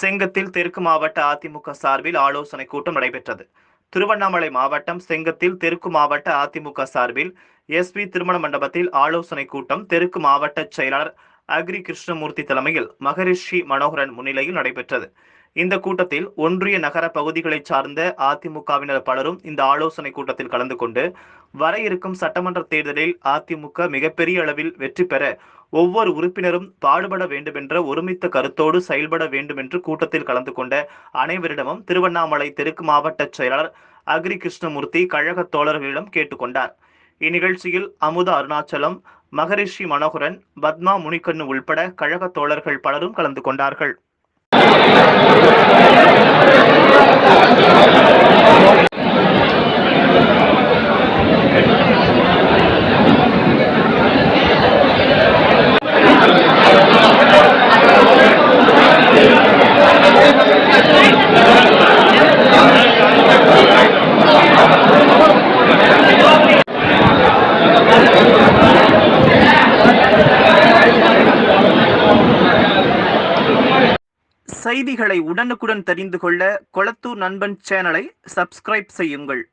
செங்கத்தில் தெற்கு மாவட்ட அதிமுக சார்பில் ஆலோசனை கூட்டம் நடைபெற்றது. திருவண்ணாமலை மாவட்டம் செங்கத்தில் தெற்கு மாவட்ட அதிமுக சார்பில் எஸ்பி திருமண மண்டபத்தில் ஆலோசனை கூட்டம் தெற்கு மாவட்ட செயலாளர் அக்ரி கிருஷ்ணமூர்த்தி தலைமையில் மகரிஷி மனோகரன் முன்னிலையில் நடைபெற்றது. இந்த கூட்டத்தில் ஒன்றிய நகர பகுதிகளை சார்ந்த அதிமுகவினர் பலரும் இந்த ஆலோசனை கூட்டத்தில் கலந்து கொண்டு வர இருக்கும் சட்டமன்ற தேர்தலில் அதிமுக மிகப்பெரிய அளவில் வெற்றி பெற ஒவ்வொரு உறுப்பினரும் பாடுபட வேண்டுமென்ற ஒருமித்த கருத்தோடு செயல்பட வேண்டும் என்று கூட்டத்தில் கலந்து கொண்ட அனைவரிடமும் திருவண்ணாமலை தெற்கு மாவட்ட செயலாளர் அக்ரி கிருஷ்ணமூர்த்தி கழக தோழர்களிடம் கேட்டுக்கொண்டார். இந்நிகழ்ச்சியில் அமுதா அருணாச்சலம், மகரிஷி மனோகரன், பத்மா முனிக்கண்ணு உள்பட கழக தோழர்கள் பலரும் கலந்து கொண்டார்கள். செய்திகளை உடனுக்குடன் தெரிந்து கொள்ள கொளத்தூர் நண்பன் சேனலை சப்ஸ்கிரைப் செய்யுங்கள்.